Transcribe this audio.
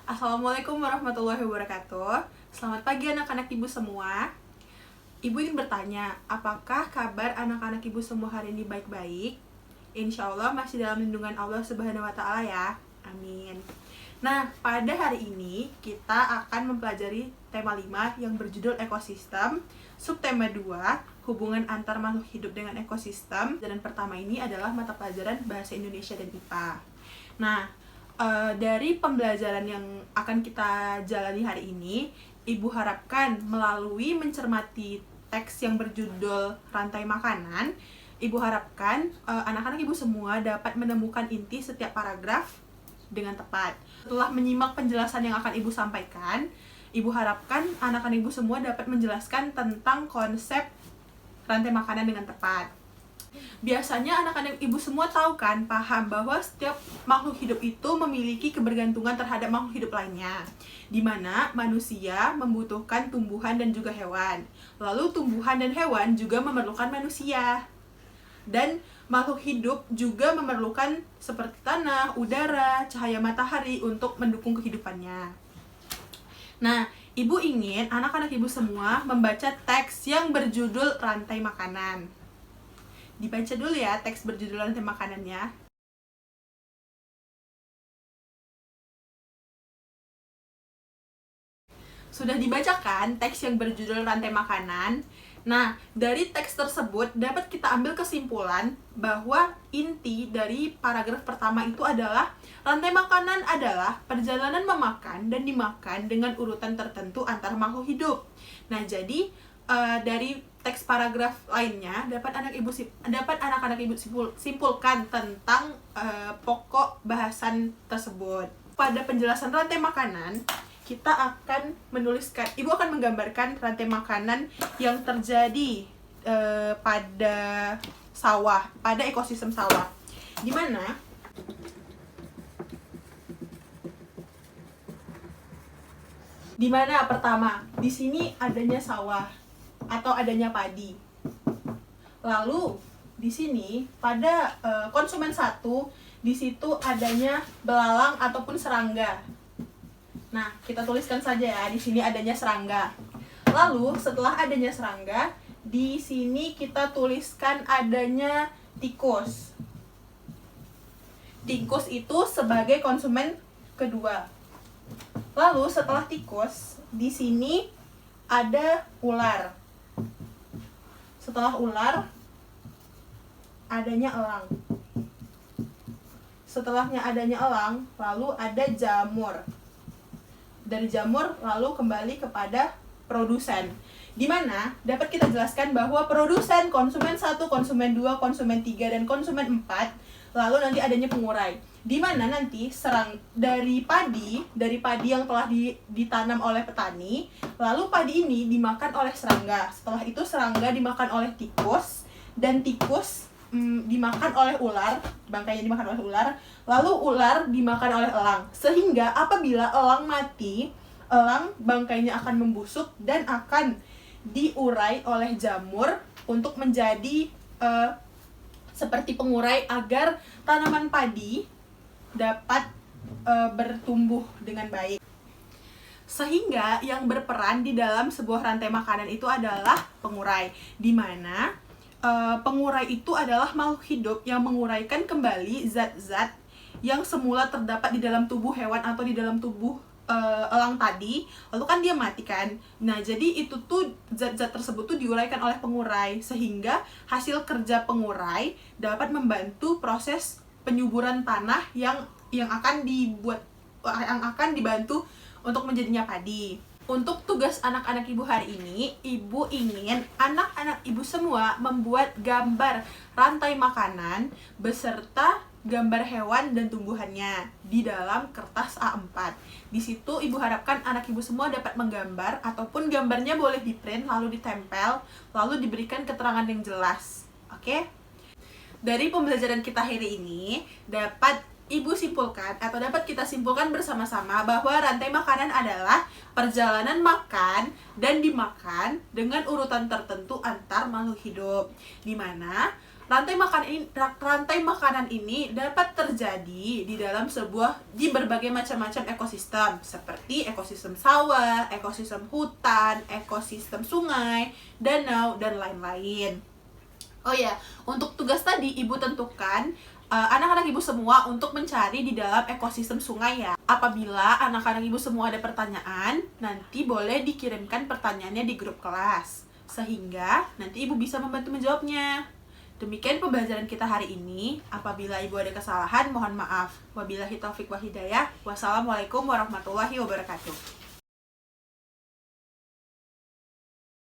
Assalamualaikum warahmatullahi wabarakatuh. Selamat pagi anak-anak ibu semua. Ibu ingin bertanya, apakah kabar anak-anak ibu semua hari ini baik-baik? Insya Allah masih dalam lindungan Allah Subhanahu wa Ta'ala ya. Amin. Nah, pada hari ini kita akan mempelajari tema 5 yang berjudul ekosistem, subtema 2, hubungan antar makhluk hidup dengan ekosistem, dan pertama ini adalah mata pelajaran Bahasa Indonesia dan IPA. Nah, dari pembelajaran yang akan kita jalani hari ini, Ibu harapkan melalui mencermati teks yang berjudul Rantai Makanan, Ibu harapkan anak-anak Ibu semua dapat menemukan inti setiap paragraf dengan tepat. Setelah menyimak penjelasan yang akan Ibu sampaikan, Ibu harapkan anak-anak Ibu semua dapat menjelaskan tentang konsep rantai makanan dengan tepat. Biasanya anak-anak ibu semua tahu kan, paham bahwa setiap makhluk hidup itu memiliki kebergantungan terhadap makhluk hidup lainnya, di mana manusia membutuhkan tumbuhan dan juga hewan. Lalu tumbuhan dan hewan juga memerlukan manusia. Dan makhluk hidup juga memerlukan seperti tanah, udara, cahaya matahari untuk mendukung kehidupannya. Nah, ibu ingin anak-anak ibu semua membaca teks yang berjudul Rantai Makanan. Dibaca dulu ya teks berjudul Rantai Makanannya. Sudah dibacakan teks yang berjudul Rantai Makanan? Nah, dari teks tersebut dapat kita ambil kesimpulan bahwa inti dari paragraf pertama itu adalah rantai makanan adalah perjalanan memakan dan dimakan dengan urutan tertentu antar makhluk hidup. Nah, jadi dari teks paragraf lainnya dapat anak-anak ibu simpulkan tentang pokok bahasan tersebut. Pada penjelasan rantai makanan, kita akan menuliskan, ibu akan menggambarkan rantai makanan yang terjadi pada sawah, pada ekosistem sawah. Di mana pertama, di sini adanya sawah atau adanya padi. Lalu di sini pada konsumen 1, di situ adanya belalang ataupun serangga. Nah, kita tuliskan saja ya, di sini adanya serangga. Lalu setelah adanya serangga, di sini kita tuliskan adanya tikus. Tikus itu sebagai konsumen kedua. Lalu setelah tikus, di sini ada ular. Setelah ular, adanya elang. Setelahnya adanya elang, lalu ada jamur. Dari jamur, lalu kembali kepada produsen. Di mana dapat kita jelaskan bahwa produsen konsumen 1, konsumen 2, konsumen 3, dan konsumen 4, lalu nanti adanya pengurai. Di mana nanti dari padi yang telah ditanam oleh petani, lalu padi ini dimakan oleh serangga. Setelah itu serangga dimakan oleh tikus, dan tikus dimakan oleh ular, bangkainya dimakan oleh ular, lalu ular dimakan oleh elang. Sehingga apabila elang mati, elang bangkainya akan membusuk dan akan diurai oleh jamur untuk menjadi seperti pengurai agar tanaman padi dapat bertumbuh dengan baik. Sehingga yang berperan di dalam sebuah rantai makanan itu adalah pengurai, di mana pengurai itu adalah makhluk hidup yang menguraikan kembali zat-zat yang semula terdapat di dalam tubuh hewan atau di dalam tubuh elang tadi, lalu kan dia mati kan. Nah, jadi itu tuh zat-zat tersebut tuh diuraikan oleh pengurai, sehingga hasil kerja pengurai dapat membantu proses penyuburan tanah yang akan dibantu untuk menjadinya padi. Untuk tugas anak-anak ibu hari ini, ibu ingin anak-anak ibu semua membuat gambar rantai makanan beserta gambar hewan dan tumbuhannya di dalam kertas A4. Di situ ibu harapkan anak ibu semua dapat menggambar, ataupun gambarnya boleh di-print lalu ditempel, lalu diberikan keterangan yang jelas. Oke? Dari pembelajaran kita hari ini dapat ibu simpulkan atau dapat kita simpulkan bersama-sama bahwa rantai makanan adalah perjalanan makan dan dimakan dengan urutan tertentu antar makhluk hidup, di mana Rantai makanan ini dapat terjadi di berbagai macam-macam ekosistem, seperti ekosistem sawah, ekosistem hutan, ekosistem sungai, danau, dan lain-lain. Oh ya, untuk tugas tadi Ibu tentukan anak-anak Ibu semua untuk mencari di dalam ekosistem sungai ya. Apabila anak-anak Ibu semua ada pertanyaan, nanti boleh dikirimkan pertanyaannya di grup kelas, sehingga nanti Ibu bisa membantu menjawabnya. Demikian pembelajaran kita hari ini. Apabila Ibu ada kesalahan, mohon maaf. Wabillahi taufiq wa hidayah. Wassalamualaikum warahmatullahi wabarakatuh.